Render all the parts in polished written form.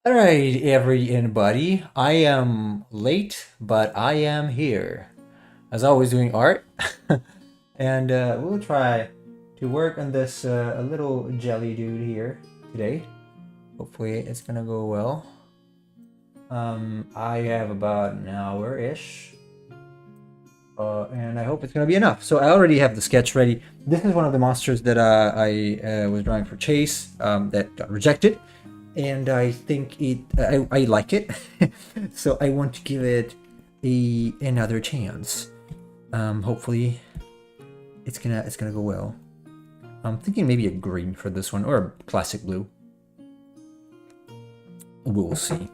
All right, everybody. I am late, but I am here. As always, doing art, and we'll try to work on this little jelly dude here today. Hopefully, it's gonna go well. I have about an hour ish, and I hope it's gonna be enough. So I already have the sketch ready. This is one of the monsters that I was drawing for Chase that got rejected, and I think I like it, so I want to give it another chance. Hopefully, it's gonna go well. I'm thinking maybe a green for this one or a classic blue. We'll see.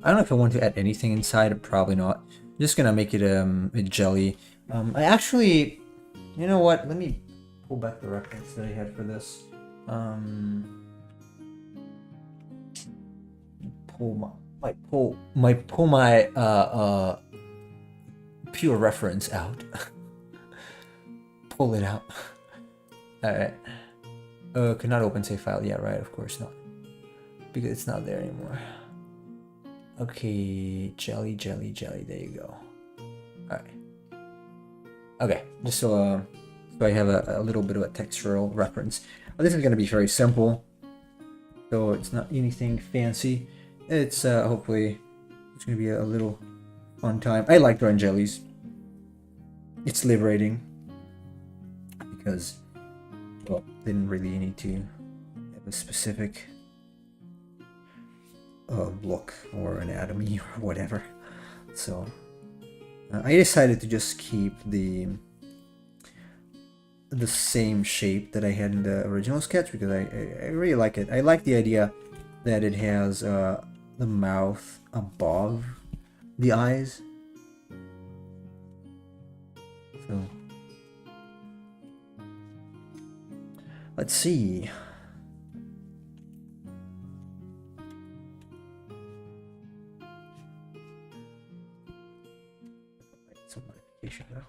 I don't know if I want to add anything inside. Probably not. Just gonna make it a jelly. I actually, you know what? Let me pull back the reference that I had for this. Um, pull my pure reference out. Pull it out. All right. Cannot open save file. Yeah, right. Of course not, because it's not there anymore. Okay, jelly, jelly, jelly. There you go. All right. Okay, just so I have a little bit of a textural reference. This is gonna be very simple, so it's not anything fancy. It's hopefully it's gonna be a little fun time. I like drawing jellies. It's liberating because, well, didn't really need to have a specific look or anatomy or whatever. So I decided to just keep the same shape that I had in the original sketch because I really like it. I like the idea that it has the mouth above the eyes. So let's see. Some modification though.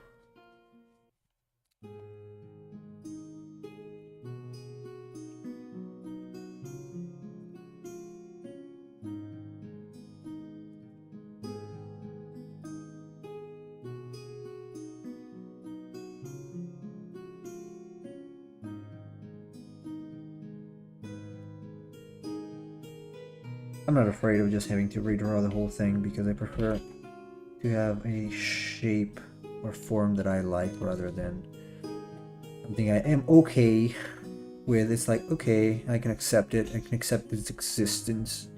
I'm not afraid of just having to redraw the whole thing because I prefer to have a shape or form that I like rather than something I am okay with. It's like, okay, I can accept it. I can accept its existence.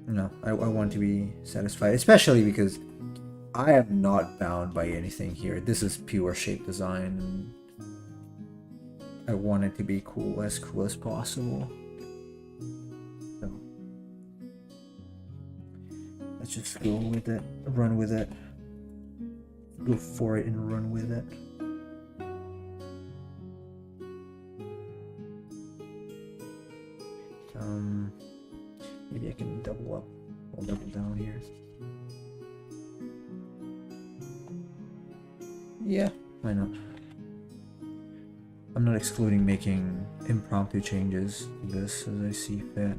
No, I want to be satisfied, especially because I am not bound by anything here. This is pure shape design, and I want it to be cool as possible. So let's just go with it, run with it, go for it and run with it. Maybe I can double up or double down here. Yeah, why not? I'm not excluding making impromptu changes to this as I see fit.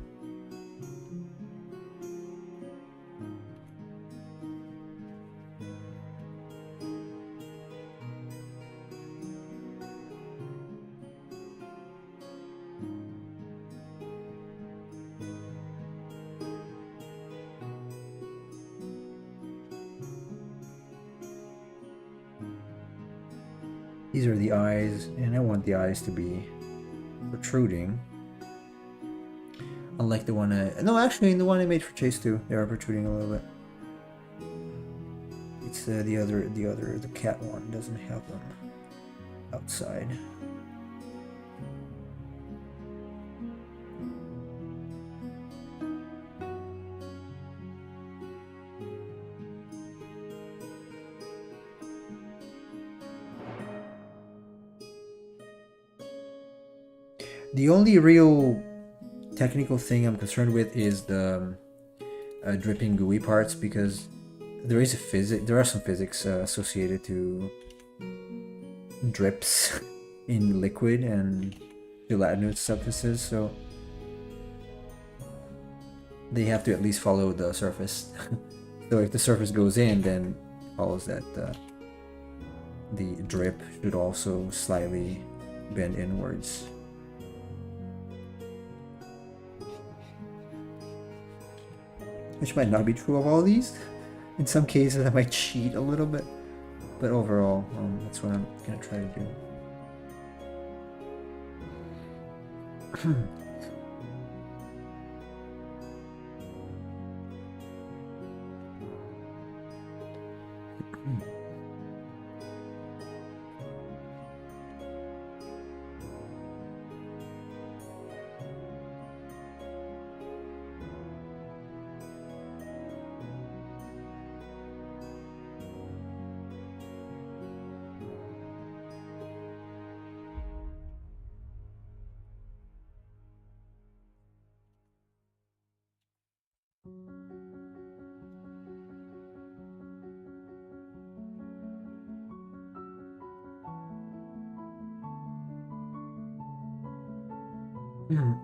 These are the eyes, and I want the eyes to be protruding. Unlike the one no, actually, in the one I made for Chase 2, they are protruding a little bit. It's the cat one doesn't have them outside. The only real technical thing I'm concerned with is the dripping gooey parts because there are some physics associated to drips in liquid and gelatinous substances. So they have to at least follow the surface. So if the surface goes in, then follows that the drip should also slightly bend inwards. Which might not be true of all these. In some cases I might cheat a little bit, but overall that's what I'm gonna try to do.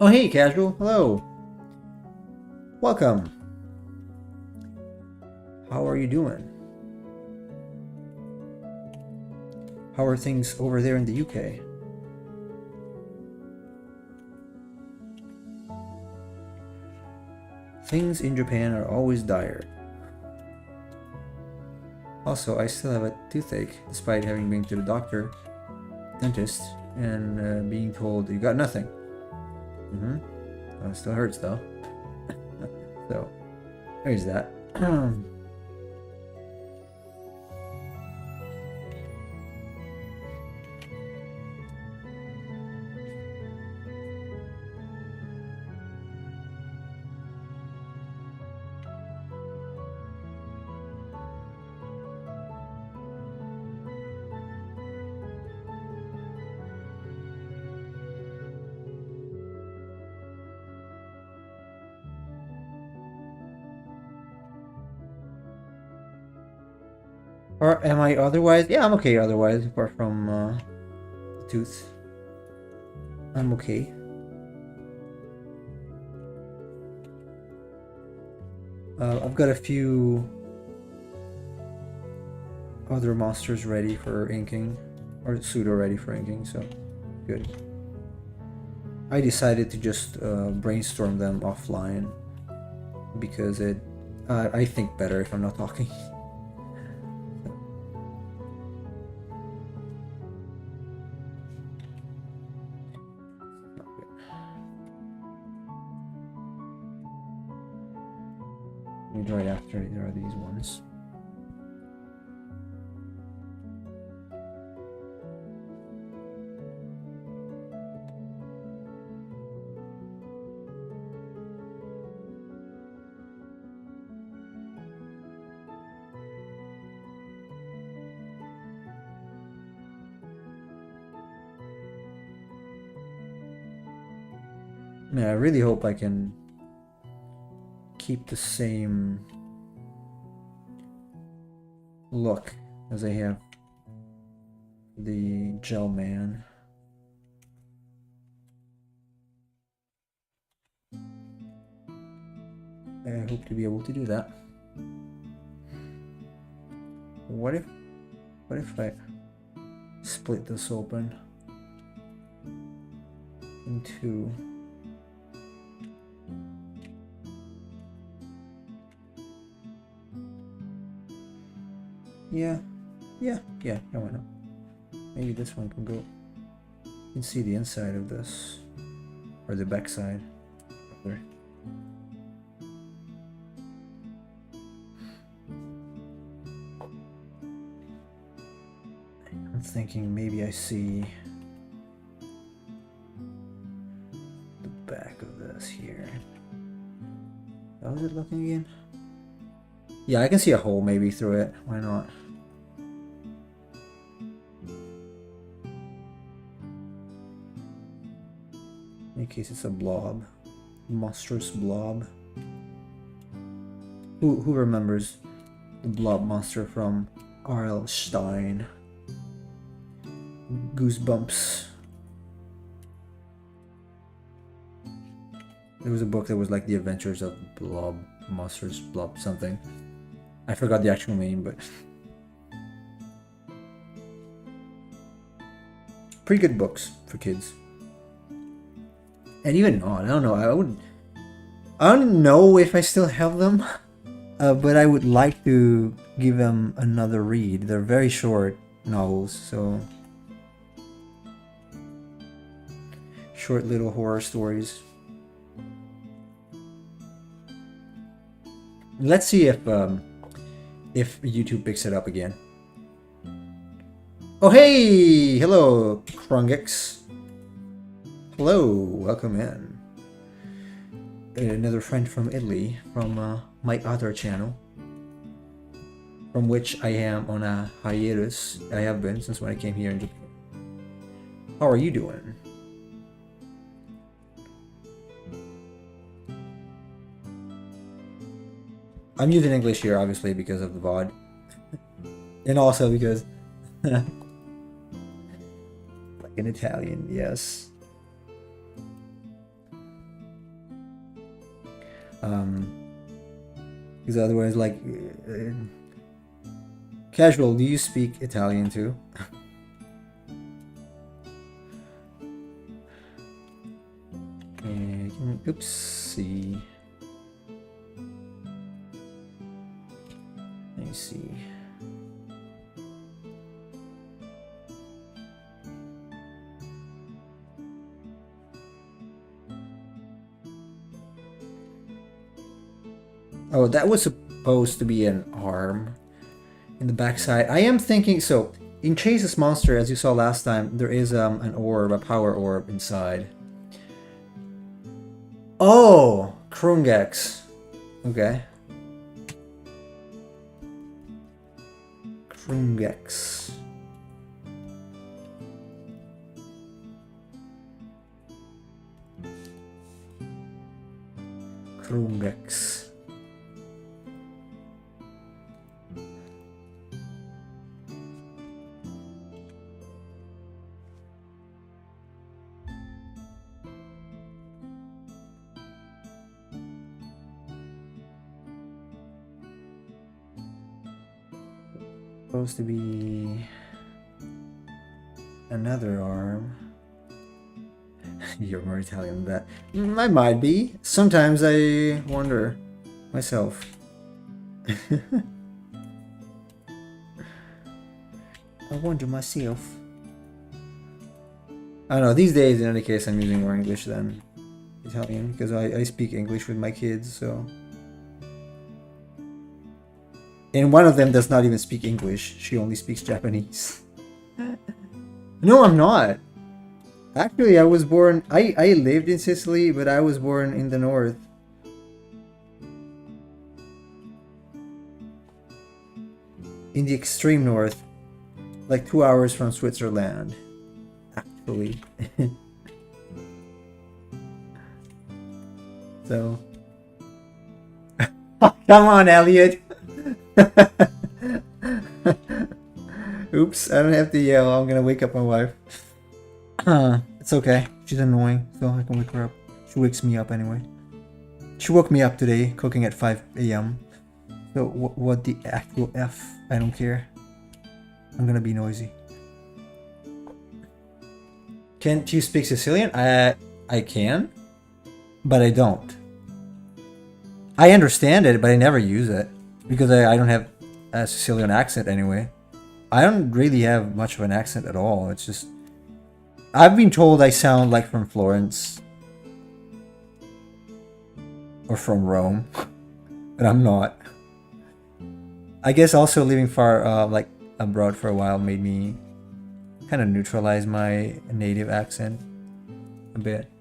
Oh hey Casual, hello. Welcome. How are you doing? How are things over there in the UK? Things in Japan are always dire. Also, I still have a toothache despite having been to the doctor, dentist, and being told you got nothing. It still hurts though. So, there's that. Or am I otherwise? Yeah, I'm okay otherwise, apart from the tooth. I'm okay. I've got a few other monsters ready for inking, or pseudo ready for inking, so good. I decided to just brainstorm them offline because I think better if I'm not talking. Right after there are these ones. Man, I really hope I can keep the same look as I have the gel man. I hope to be able to do that. What if I split this open in two? Yeah, why not? Maybe this one can go. You can see the inside of this, or the back side. There. I'm thinking maybe I see the back of this here. How is it looking again? Yeah, I can see a hole maybe through it. Why not? In case it's a blob. Monstrous blob. Who remembers the blob monster from R.L. Stein? Goosebumps. There was a book that was like The Adventures of Blob Monsters, Blob something. I forgot the actual name, but pretty good books for kids. And even not, I don't know. I don't know if I still have them, but I would like to give them another read. They're very short novels, so short little horror stories. Let's see if YouTube picks it up again. Oh hey, hello, Krungix. Hello, welcome in. Another friend from Italy, from my other channel, from which I am on a hiatus. I have been since when I came here in Japan. How are you doing? I'm using English here, obviously, because of the VOD. And also because... like in Italian, yes. Because otherwise, like... Casual, do you speak Italian too? Oopsie. Let me see. Oh, that was supposed to be an arm in the backside. I am thinking, so in Chase's monster, as you saw last time, there is an orb, a power orb inside. Oh, Krungex. Okay. Krungex. Krungex. Supposed to be another arm. You're more Italian than that. I might be. Sometimes I wonder myself. I wonder myself. I don't know, these days in any case I'm using more English than Italian because I speak English with my kids, so. And one of them does not even speak English. She only speaks Japanese. No, I'm not. Actually, I was born... I lived in Sicily, but I was born in the north. In the extreme north. Like 2 hours from Switzerland. Actually. So... Come on, Elliot! Oops, I don't have to yell. I'm gonna wake up my wife. It's okay. She's annoying, so I can wake her up. She wakes me up anyway. She woke me up today, cooking at 5 a.m. So what the actual F? I don't care. I'm gonna be noisy. Can't you speak Sicilian? I can, but I don't. I understand it, but I never use it. Because I don't have a Sicilian accent anyway. I don't really have much of an accent at all. It's just... I've been told I sound like from Florence. Or from Rome. But I'm not. I guess also living far, like, abroad for a while made me kind of neutralize my native accent a bit.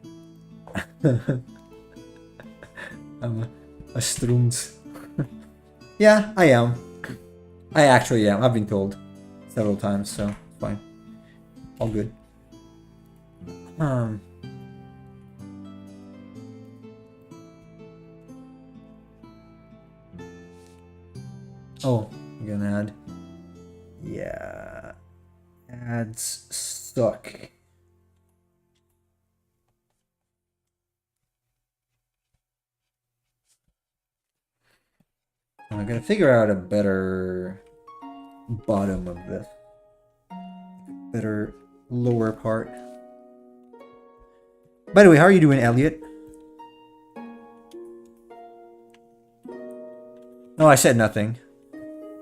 I'm a Strunz. Yeah, I am. I actually am. I've been told several times, so it's fine. All good. Oh, you're gonna add. Yeah. Ads suck. I gotta figure out a better bottom of this. Better lower part. By the way, how are you doing, Elliot? No, I said nothing.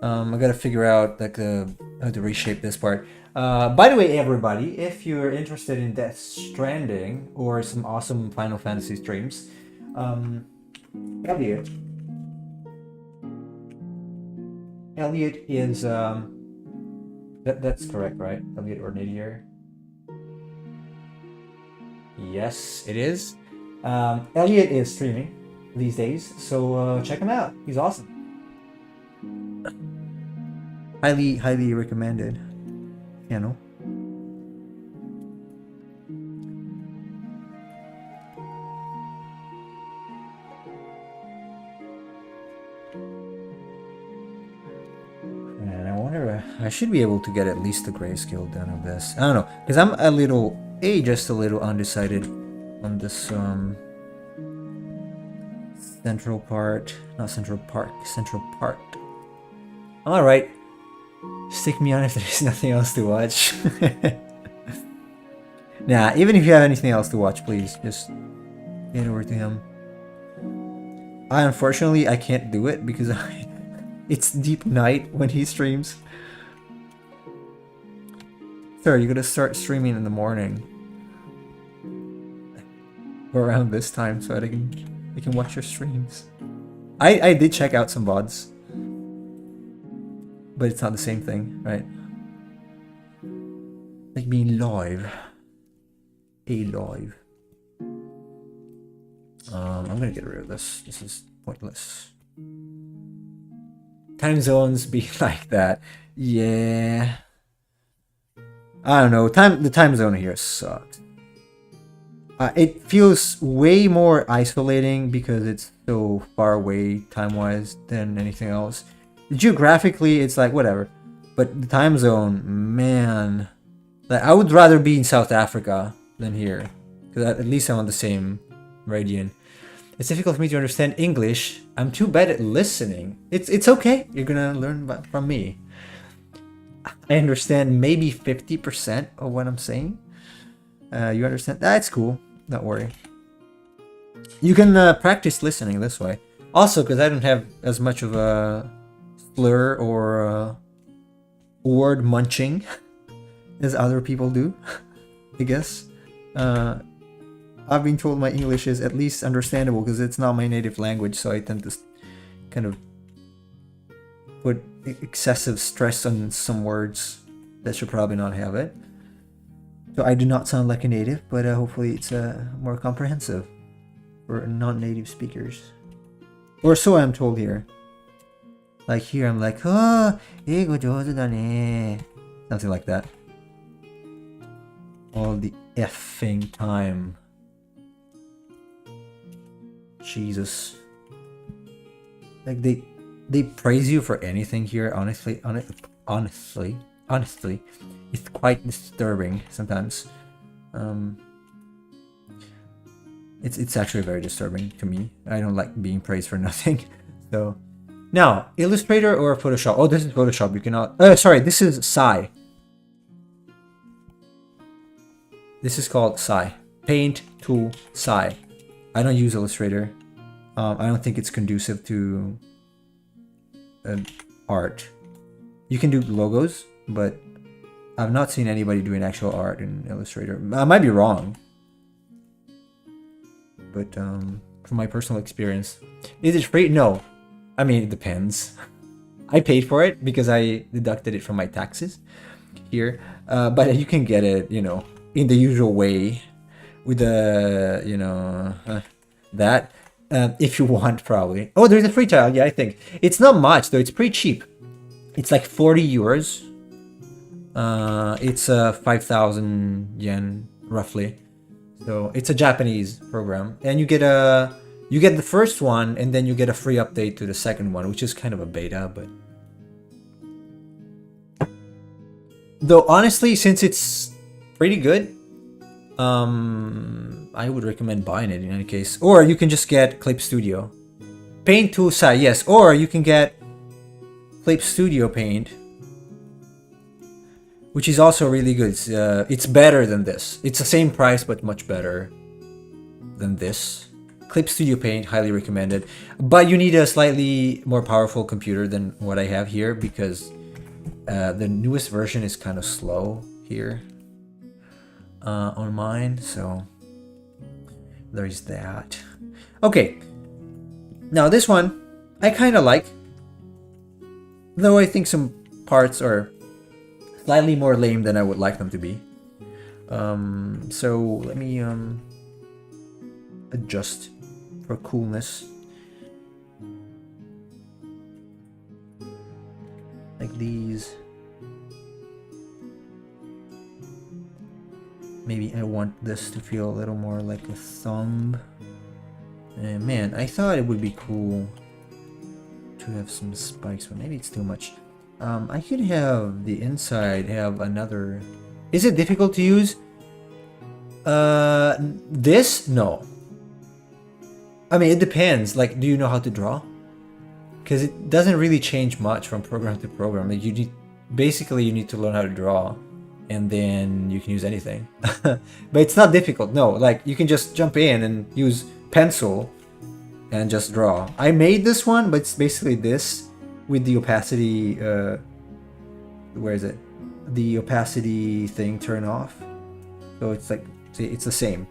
I gotta figure out like how to reshape this part. By the way, everybody, if you're interested in Death Stranding or some awesome Final Fantasy streams, Elliot is that's correct, right? Elliot or Nadir? Yes, it is. Elliot is streaming these days, so check him out. He's awesome. Highly recommended channel. And I wonder, I should be able to get at least the grayscale done of this. I don't know, because I'm just a little undecided on this central part. Central Park. Alright. Stick me on if there's nothing else to watch. Nah, even if you have anything else to watch, please just get over to him. Unfortunately, I can't do it because it's deep night when he streams. Sir, you gotta start streaming in the morning. Or around this time so that I can watch your streams. I did check out some VODs. But it's not the same thing, right? Like being live. Live. I'm gonna get rid of this. This is pointless. Time zones be like that. Yeah. I don't know. The time zone here sucks. It feels way more isolating because it's so far away time-wise than anything else. Geographically, it's like whatever, but the time zone, man, like I would rather be in South Africa than here, because at least I'm on the same meridian. It's difficult for me to understand English. I'm too bad at listening. It's okay. You're gonna learn from me. I understand maybe 50% of what I'm saying. You understand? That's cool. Don't worry. You can practice listening this way. Also, because I don't have as much of a slur or word munching as other people do, I guess. I've been told my English is at least understandable because it's not my native language, so I tend to kind of put excessive stress on some words that should probably not have it. So I do not sound like a native, but hopefully it's more comprehensive for non-native speakers. Or so I'm told here. Like here I'm like, oh, 英語上手だね. Something like that. All the effing time. Jesus. Like they praise you for anything here, honestly. It's quite disturbing sometimes. It's actually very disturbing to me. I don't like being praised for nothing. So now, Illustrator or Photoshop? Oh, this is Photoshop. You cannot. Sorry, this is Sai. This is called Sai. Paint tool Sai. I don't use Illustrator. I don't think it's conducive to art. You can do logos, but I've not seen anybody doing actual art in Illustrator. I might be wrong, but from my personal experience, is it free? No. I mean, it depends. I paid for it because I deducted it from my taxes here, but you can get it, you know, in the usual way with the, you know, that if you want, probably. Oh, there's a free trial. Yeah, I think it's not much though. It's pretty cheap. It's like 40 euros. It's 5,000 yen roughly. So it's a Japanese program, and you get the first one, and then you get a free update to the second one, which is kind of a beta, but though honestly, since it's pretty good, I would recommend buying it in any case. Or you can just get Clip Studio. Paint tool side, yes. Or you can get Clip Studio Paint, which is also really good. It's better than this. It's the same price, but much better than this. Clip Studio Paint, highly recommended. But you need a slightly more powerful computer than what I have here, because the newest version is kind of slow here on mine. So there's that. Okay. Now this one, I kind of like. Though I think some parts are slightly more lame than I would like them to be. So let me adjust for coolness. Like these. Maybe I want this to feel a little more like a thumb. And man, I thought it would be cool to have some spikes, but maybe it's too much. I could have the inside have another. Is it difficult to use? This? No. I mean, it depends. Like, do you know how to draw? Because it doesn't really change much from program to program. Like, you need to learn how to draw, and then you can use anything. But it's not difficult. No, like you can just jump in and use pencil and just draw. I made this one, but it's basically this with the opacity. Where is it? The opacity thing turned off. So it's like, see, it's the same.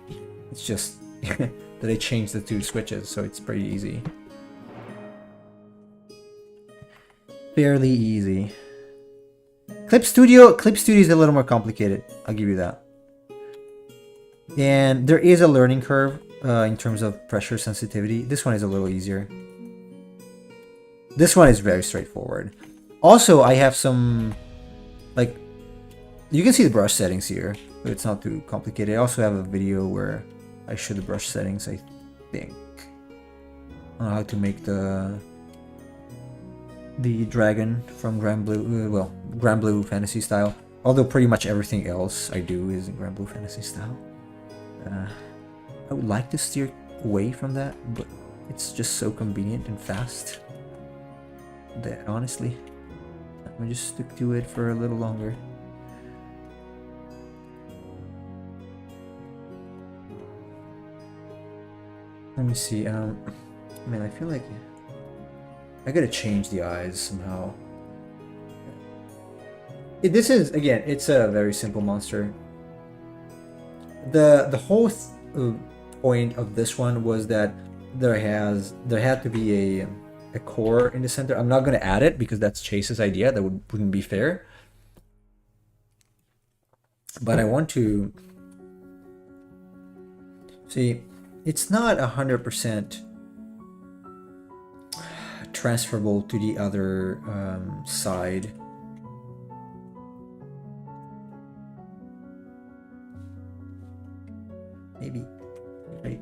It's just that I changed the two switches, so it's pretty easy. Fairly easy. Clip Studio is a little more complicated. I'll give you that. And there is a learning curve in terms of pressure sensitivity. This one is a little easier. This one is very straightforward. Also, I have some, like, you can see the brush settings here, but it's not too complicated. I also have a video where I show the brush settings, I think, on how to make the dragon from Grand Blue, Grand Blue Fantasy style. Although pretty much everything else I do is in Grand Blue Fantasy style. I would like to steer away from that, but it's just so convenient and fast that honestly, I'm gonna just stick to it for a little longer. Let me see. Man, I feel like I gotta change the eyes somehow. This is, again, it's a very simple monster. The whole point of this one was that there had to be a core in the center. I'm not gonna add it because that's Chase's idea. That wouldn't be fair. But I want to see. It's not 100% transferable to the other side. Maybe if I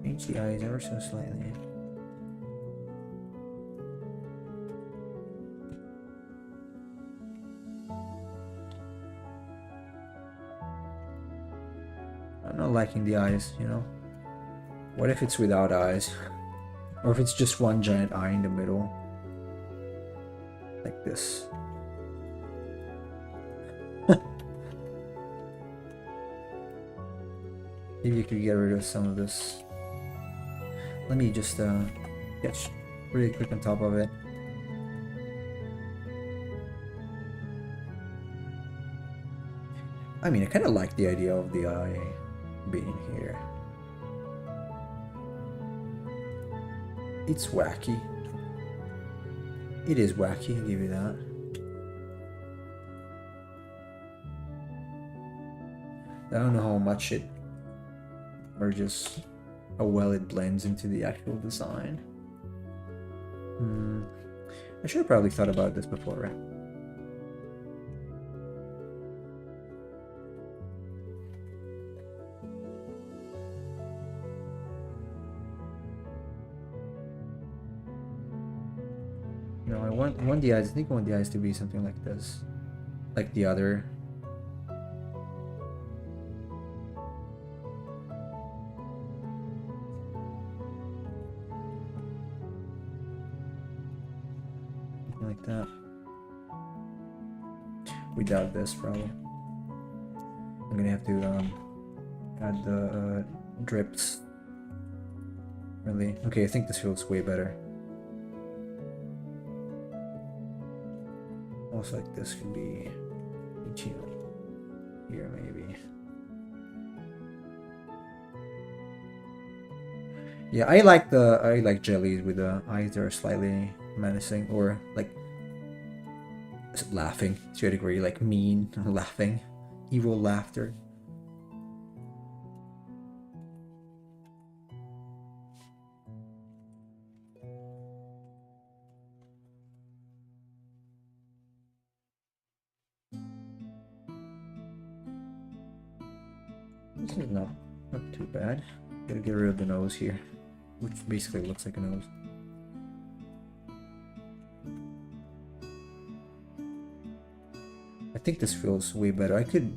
change the eyes ever so slightly. I'm not liking the eyes, you know? What if it's without eyes? Or if it's just one giant eye in the middle? Like this. Maybe you could get rid of some of this. Let me just get really quick on top of it. I mean, I kind of like the idea of the eye being here. It's wacky. It is wacky, I'll give you that. I don't know how much it, or just how well it blends into the actual design. I should have probably thought about this before, right? No, I want the eyes. I think I want the eyes to be something like this, like the other. like that. Without this, probably. I'm gonna have to add the drips. Really? Okay, I think this feels way better. Almost like this could be here, maybe. Yeah, I like jellies with the eyes that are slightly menacing, or like laughing to a degree, like mean laughing, evil laughter. This is not too bad. Gotta get rid of the nose here, which basically looks like a nose. I think this feels way better. I could...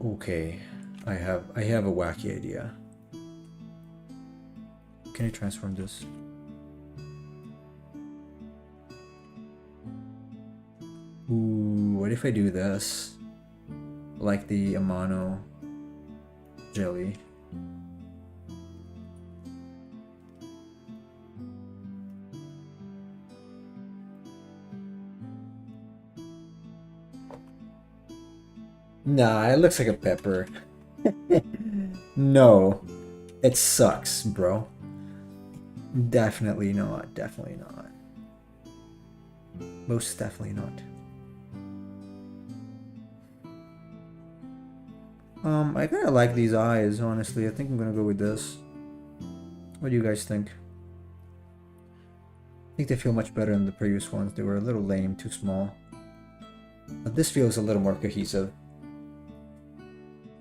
Okay, I have a wacky idea. Can I transform this? Ooh, what if I do this? Like the Amano jelly. Nah, it looks like a pepper. No, it sucks, bro. Definitely not. Definitely not. Most definitely not. I kinda like these eyes, honestly. I think I'm gonna go with this. What do you guys think? I think they feel much better than the previous ones. They were a little lame, too small. But this feels a little more cohesive.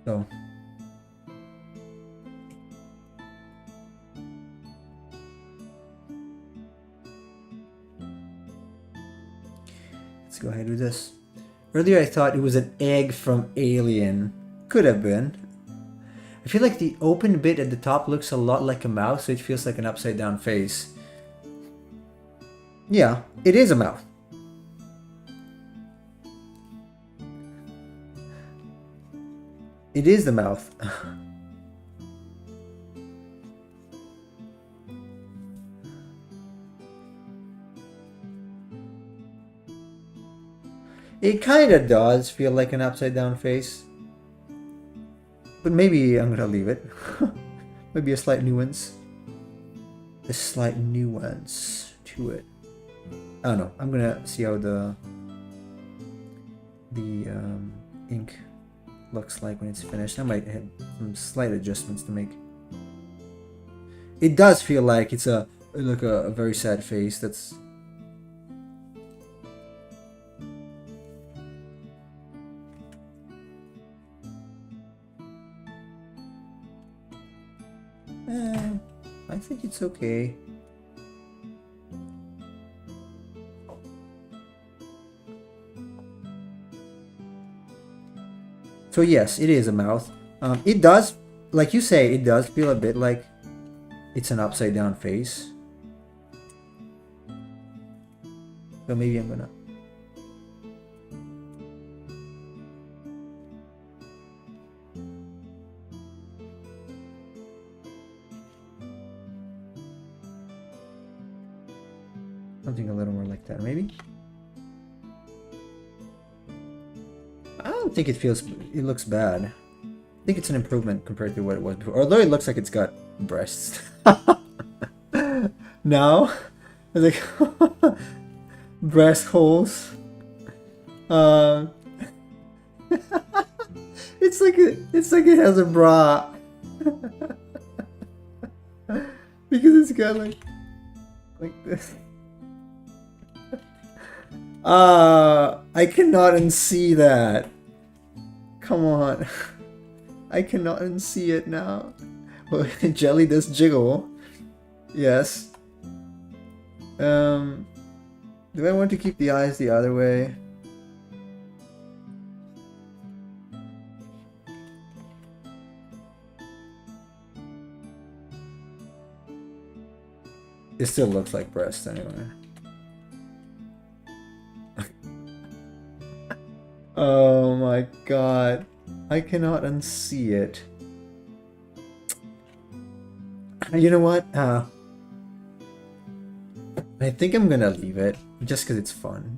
So... let's go ahead with this. Earlier I thought it was an egg from Alien. Could have been. I feel like the open bit at the top looks a lot like a mouth, so it feels like an upside down face. Yeah, it is a mouth. It is the mouth. It kinda does feel like an upside down face. But maybe I'm gonna leave it. Maybe a slight nuance. A slight nuance to it. I don't know. I'm gonna see how the ink looks like when it's finished. I might have some slight adjustments to make. It does feel like it's a very sad face. That's... I think it's okay. So yes, it is a mouth. It does, like you say, it does feel a bit like it's an upside down face. So maybe I'm gonna... something a little more like that, maybe? I don't think it looks bad. I think it's an improvement compared to what it was before. Although it looks like it's got breasts. No? Like breast holes. It's like it has a bra. Because it's got like this. I cannot unsee that. Come on. I cannot unsee it now. Well, jelly does jiggle. Yes. Do I want to keep the eyes the other way? It still looks like breast anyway. Oh my god. I cannot unsee it. You know what? I think I'm gonna leave it just because it's fun.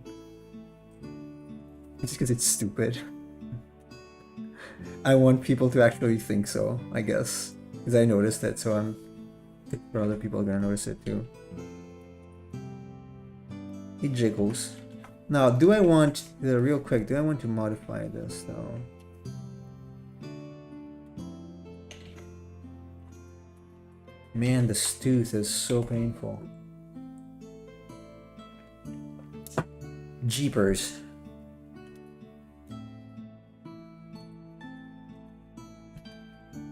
Just because it's stupid. I want people to actually think so, I guess. Because I noticed it, so I'm sure other people are gonna notice it too. It jiggles. Now, do I want, real quick, do I want to modify this though? Man, this tooth is so painful. Jeepers.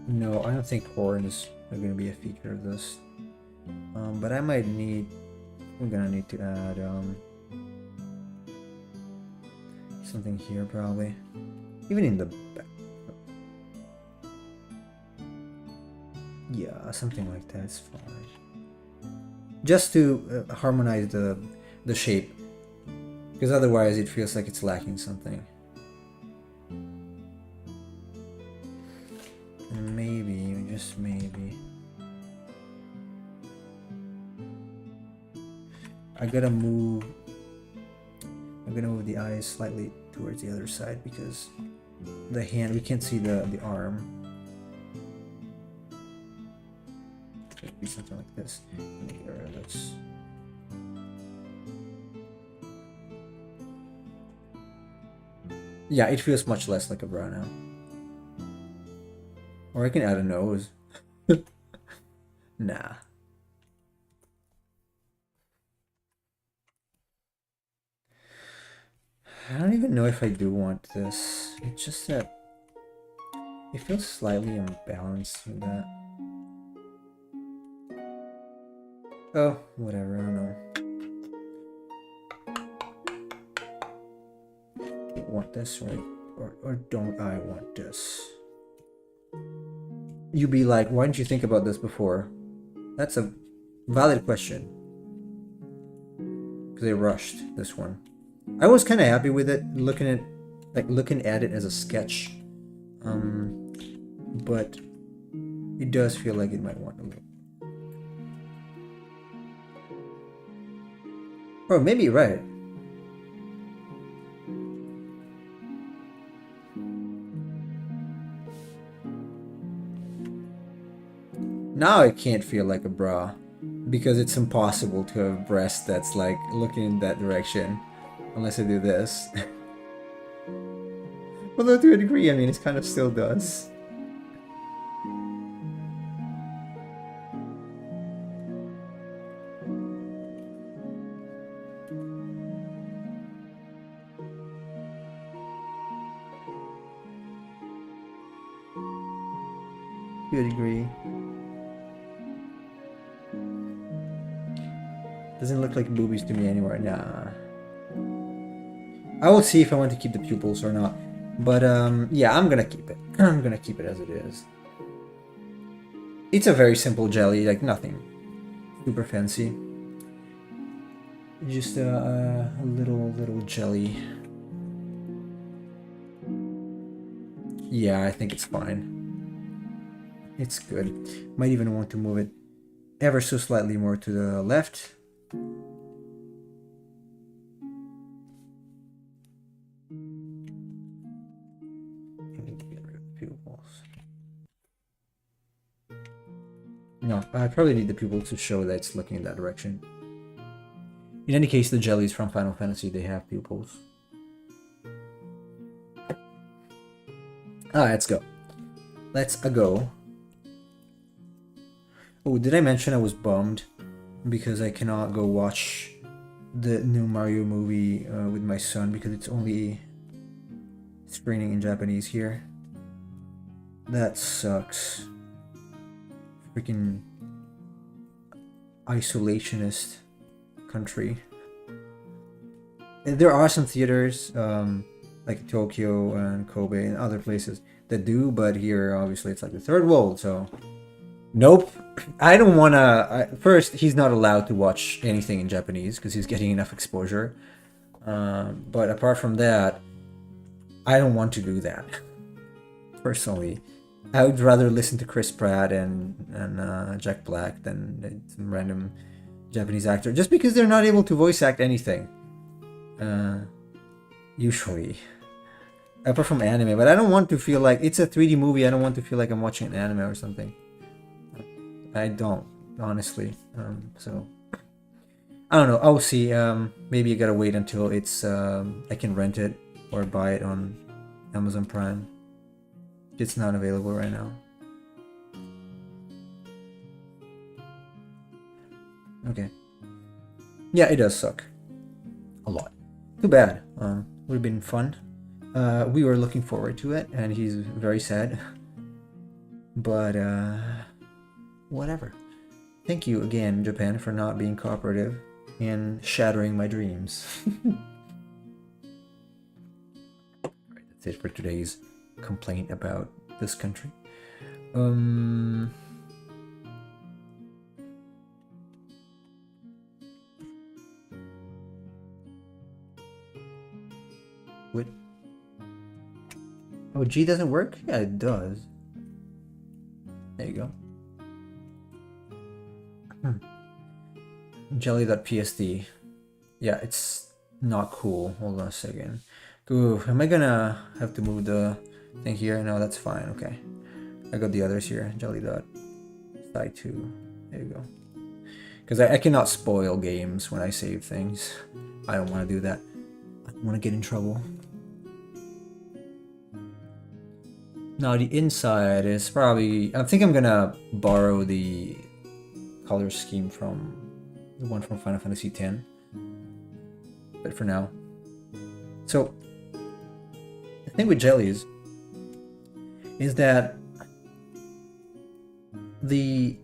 No, I don't think horns are going to be a feature of this. But I might need... I'm going to need to add something here probably. Even in the back. Yeah, something like that's fine. Just to harmonize the shape. Because otherwise it feels like it's lacking something. And maybe, just maybe, I'm gonna move the eyes slightly towards the other side because the hand, we can't see the arm. It'd be something like this. Get rid of this. Yeah, it feels much less like a brow now. Or I can add a nose. Nah. I don't even know if I do want this. It's just that it feels slightly imbalanced with that. Oh, whatever, I don't know. Want this, right? Or don't I want this? You be like, why didn't you think about this before? That's a valid question. Because I rushed this one. I was kind of happy with it, looking at it as a sketch. But it does feel like it might want a little. Or maybe you're right. Now it can't feel like a bra because it's impossible to have breast that's like looking in that direction unless I do this. Although to a degree, I mean, it kind of still does. To a degree. Doesn't look like boobies to me anymore. Nah. I will see if I want to keep the pupils or not. But yeah, I'm gonna keep it. I'm gonna keep it as it is. It's a very simple jelly, like nothing super fancy. Just a little jelly. Yeah, I think it's fine. It's good. Might even want to move it ever so slightly more to the left. No, I probably need the pupils to show that it's looking in that direction. In any case, the jellies from Final Fantasy, they have pupils. Let's go. Let's go. Oh, did I mention I was bummed because I cannot go watch the new Mario movie with my son because it's only screening in Japanese here? That sucks. Freaking isolationist country. There are some theaters like Tokyo and Kobe and other places that do, but here obviously it's like the third world, so Nope. I don't want to. First, he's not allowed to watch anything in Japanese because he's getting enough exposure. But apart from that, I don't want to do that. Personally, I would rather listen to Chris Pratt and Jack Black than some random Japanese actor, just because they're not able to voice act anything. Usually, apart from anime, but I don't want to feel like it's a 3D movie. I don't want to feel like I'm watching an anime or something. I don't, honestly. So I don't know. I'll see. Maybe I gotta wait until it's I can rent it or buy it on Amazon Prime. It's not available right now. Okay. Yeah, it does suck. A lot. Too bad. Would have been fun. We were looking forward to it, and he's very sad. But whatever. Thank you again, Japan, for not being cooperative and shattering my dreams. Alright, that's it for today's complaint about this country. What? Oh, G doesn't work? Yeah, it does. There you go. Jelly.psd. Yeah, it's not cool. Hold on a second. Ooh, am I gonna have to move the thing here? No, that's fine. Okay. I got the others here. Jelly.sci2. There you go. Because I cannot spoil games when I save things. I don't want to do that. I don't want to get in trouble. Now the inside is probably... I think I'm gonna borrow the color scheme from the one from Final Fantasy X. But for now. So, the thing with jellies is that it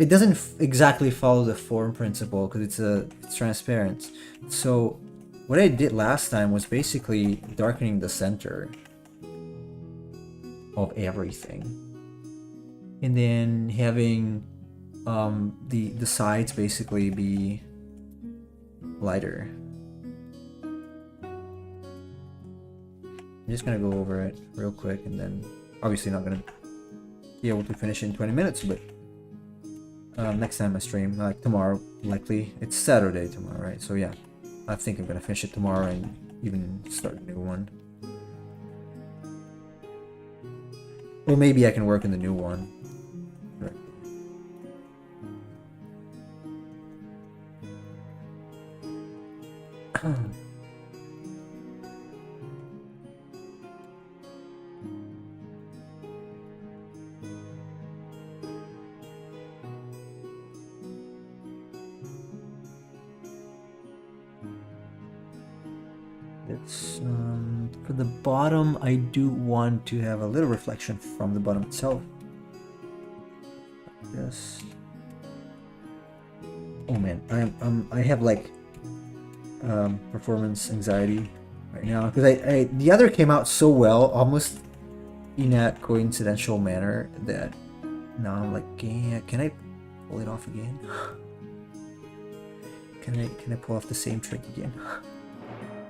doesn't exactly follow the form principle because it's transparent. So what I did last time was basically darkening the center of everything, and then having the sides basically be lighter. I'm just gonna go over it real quick, and then obviously not gonna be able to finish it in 20 minutes, but next time I stream, like tomorrow, likely. It's Saturday tomorrow, right? So yeah, I think I'm gonna finish it tomorrow and even start a new one. Or maybe I can work in the new one. Right. It's for the bottom. I do want to have a little reflection from the bottom itself. Yes. Oh man, I have like performance anxiety right now because I the other came out so well, almost in a coincidental manner, that now I'm like, yeah, can I pull it off again? Can I pull off the same trick again?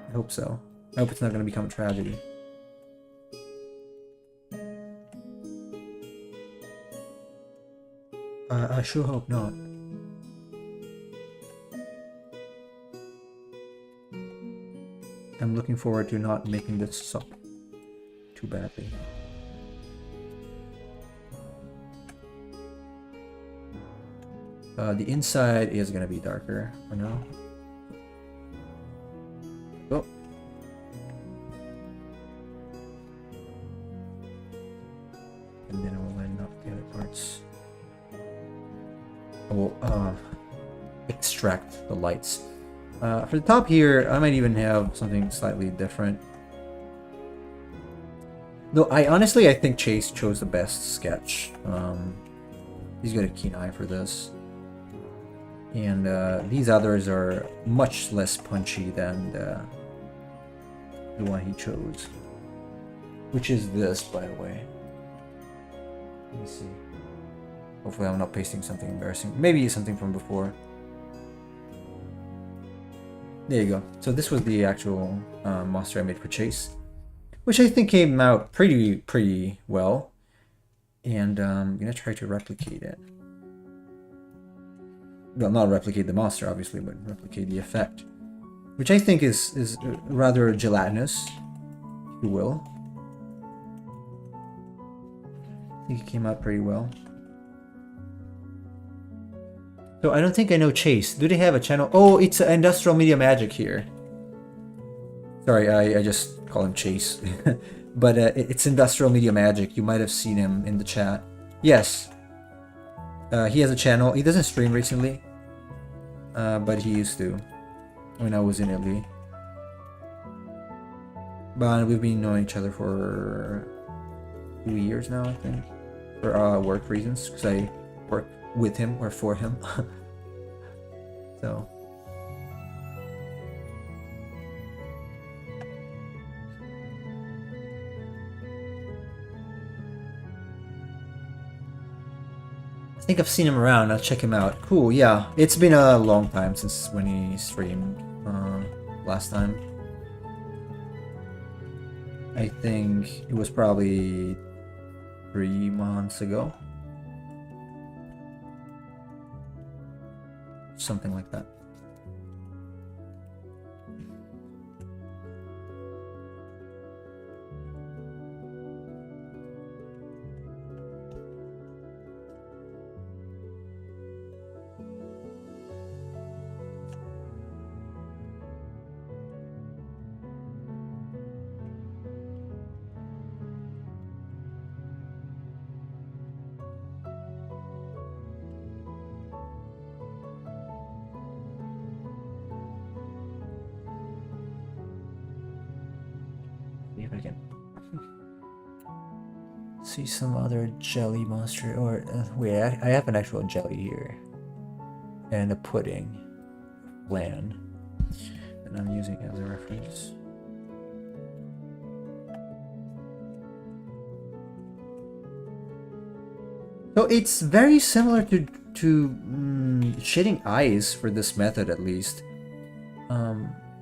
I hope so. I hope it's not going to become a tragedy. I sure hope not. I'm looking forward to not making this suck too badly. The inside is going to be darker for now. Oh. And then I will line up the other parts. I will extract the lights. For the top here, I might even have something slightly different. Though I think Chase chose the best sketch. He's got a keen eye for this. And these others are much less punchy than the one he chose. Which is this, by the way. Let me see. Hopefully I'm not pasting something embarrassing. Maybe something from before. There you go. So this was the actual monster I made for Chase, which I think came out pretty well. And I'm gonna try to replicate it. Well, not replicate the monster, obviously, but replicate the effect, which I think is rather gelatinous, if you will. I think it came out pretty well. So I don't think I know Chase. Do they have a channel? Oh, it's Industrial Media Magic here. Sorry, I just call him Chase. But it's Industrial Media Magic. You might have seen him in the chat. Yes. He has a channel. He doesn't stream recently. But he used to when I was in Italy. But we've been knowing each other for 2 years now, I think. For work reasons, because I work with him or for him. So I think I've seen him around. I'll check him out. Cool, yeah. It's been a long time since when he streamed last time. I think it was probably 3 months ago. Something like that. See if I can see some other jelly monster. Or wait, I have an actual jelly here, and a pudding flan, and I'm using it as a reference. So it's very similar to shading eyes for this method, at least.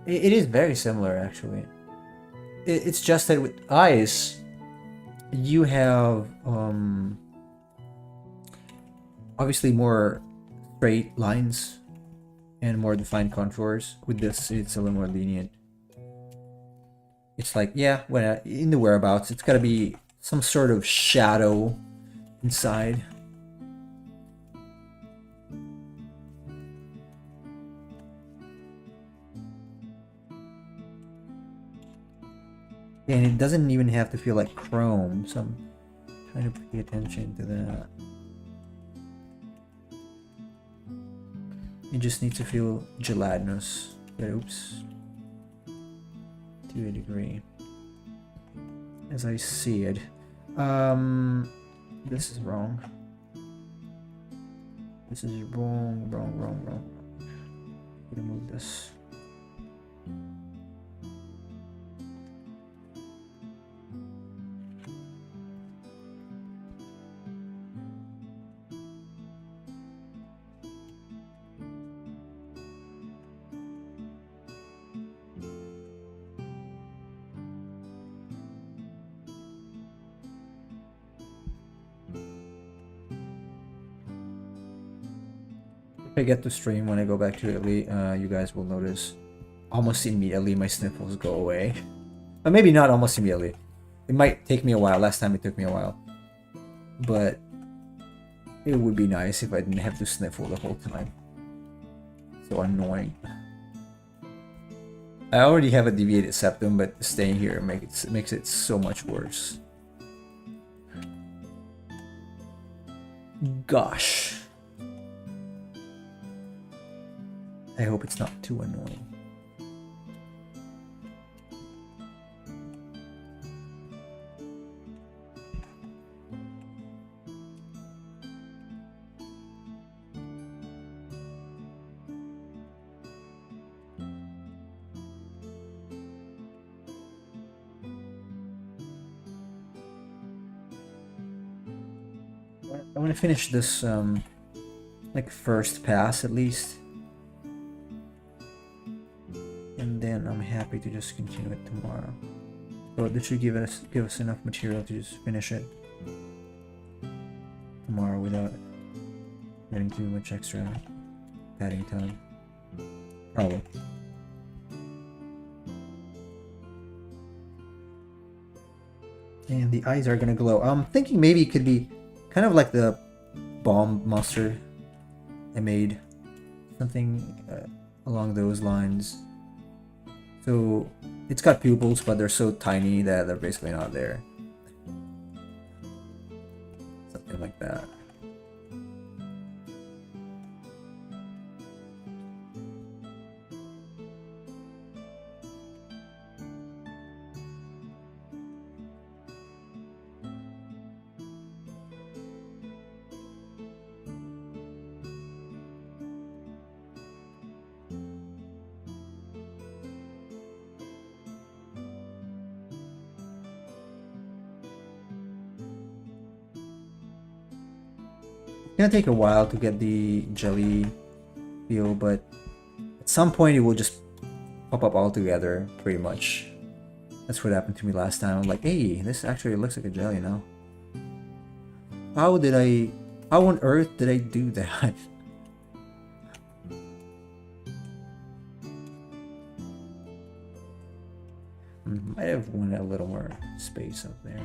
It is very similar, actually. It's just that with eyes, you have obviously more straight lines and more defined contours. With this, it's a little more lenient. It's like, yeah, when in the whereabouts, it's gotta be some sort of shadow inside. And it doesn't even have to feel like chrome, so I'm trying to pay attention to that. It just needs to feel gelatinous. But oops. To a degree. As I see it. This is wrong. This is wrong. I'm gonna move this. I get to stream when I go back to Italy, you guys will notice almost immediately my sniffles go away. But maybe not almost immediately. It might take me a while. Last time it took me a while. But it would be nice if I didn't have to sniffle the whole time. So annoying. I already have a deviated septum, but staying here makes it so much worse. Gosh. I hope it's not too annoying. I want to finish this like first pass at least, and then I'm happy to just continue it tomorrow. So this should give us enough material to just finish it tomorrow without getting too much extra padding time. Probably. And the eyes are gonna glow. I'm thinking maybe it could be kind of like the bomb monster I made. Something along those lines. So it's got pupils, but they're so tiny that they're basically not there. Something like that. It's gonna take a while to get the jelly feel, but at some point it will just pop up all together, pretty much. That's what happened to me last time. I'm like, hey, this actually looks like a jelly now. How on earth did I do that? Might have wanted a little more space up there.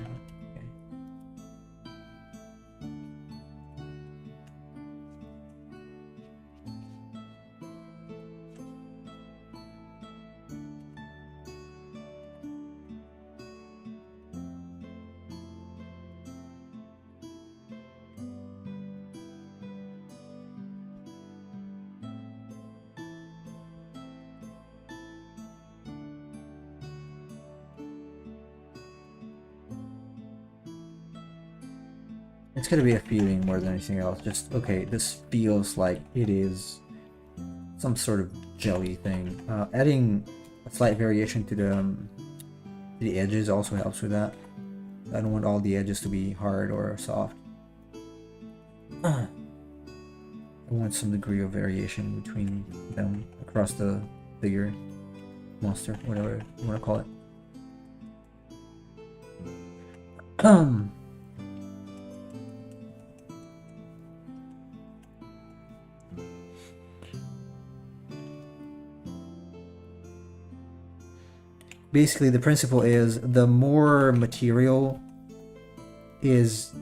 It's gonna be a feeling more than anything else. Just, okay, this feels like it is some sort of jelly thing. Adding a slight variation to the edges also helps with that. I don't want all the edges to be hard or soft. I want some degree of variation between them across the figure, monster, whatever you want to call it. Basically, the principle is the more material is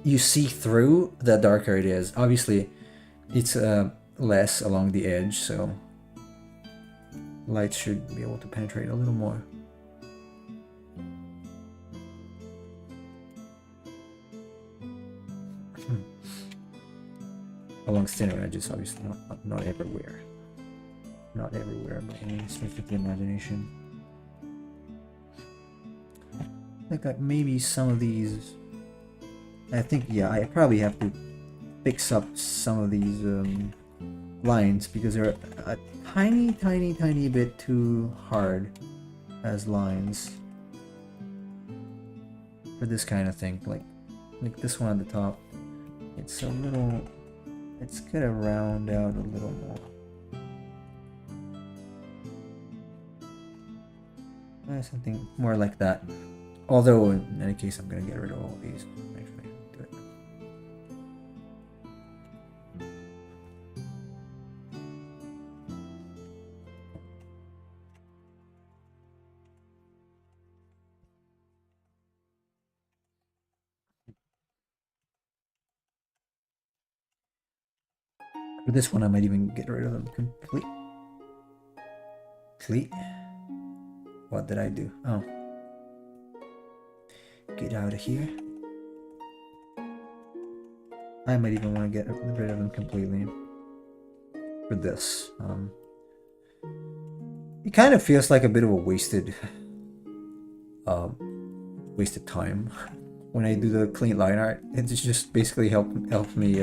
you see through, the darker it is. Obviously, it's less along the edge, so light should be able to penetrate a little more. Along thinner edges, obviously, not everywhere. Not everywhere by any stretch of the imagination. I think like maybe some of these. I think, yeah, I probably have to fix up some of these lines because they're a tiny bit too hard as lines for this kind of thing. Like this one at the top, it's a little. It's gonna round out a little more. Something more like that. Although, in any case, I'm gonna get rid of all of these. Actually, do it. For this one, I might even get rid of them completely. What did I do? Oh. Get out of here. I might even want to get rid of them completely. For this. It kind of feels like a bit of a wasted time when I do the clean line art. It's just basically helps me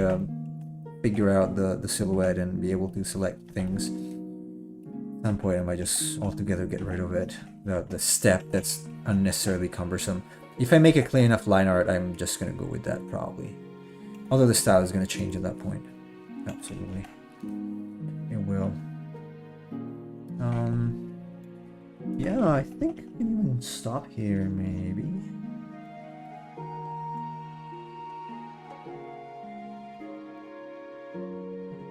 figure out the silhouette and be able to select things. At some point I might just altogether get rid of it. The step that's unnecessarily cumbersome. If I make a clean enough line art, I'm just gonna go with that probably. Although the style is going to change at that point. Absolutely. It will. Yeah, I think we can even stop here, maybe.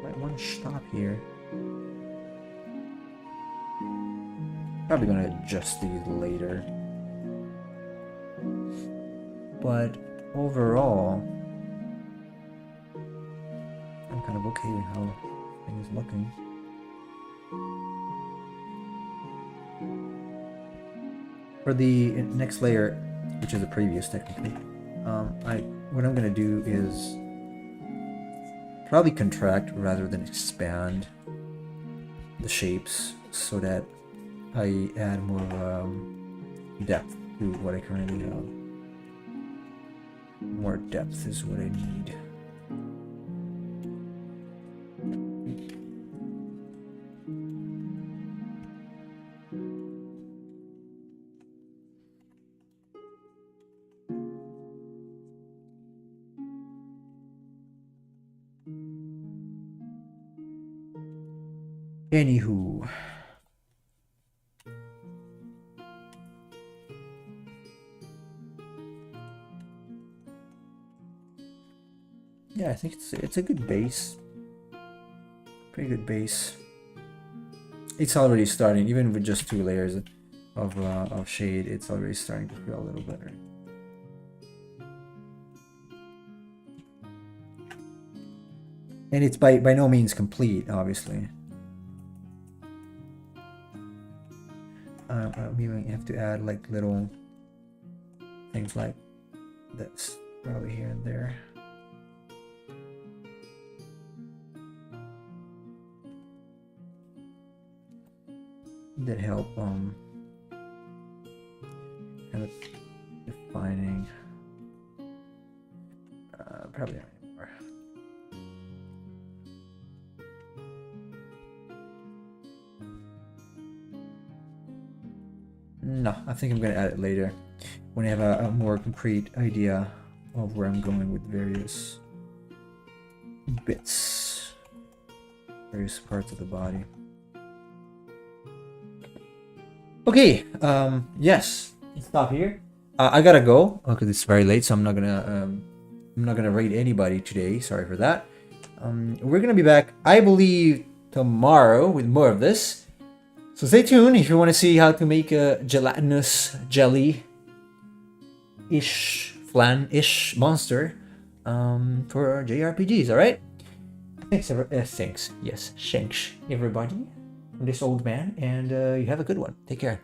Might want to stop here. Probably going to adjust these later. But overall, I'm kind of okay with how things is looking. For the next layer, which is the previous technically, what I'm gonna do is probably contract rather than expand the shapes so that I add more depth to what I currently have. More depth is what I need. Anywho. Yeah, I think it's a good base. Pretty good base. It's already starting, even with just 2 layers of shade, it's already starting to feel a little better. And it's by no means complete, obviously. We might have to add like little things like this, probably here and there. That help kind of defining. Probably not anymore. No, I think I'm gonna add it later when I have a more concrete idea of where I'm going with various bits, various parts of the body. Okay, yes, let's stop here. I gotta go because it's very late, so I'm not gonna rate anybody today. Sorry for that. We're gonna be back, I believe, tomorrow with more of this. So stay tuned if you want to see how to make a gelatinous jelly-ish, flan-ish monster for JRPGs. All right. Thanks. Yes, thanks everybody. I'm this old man, and you have a good one. Take care.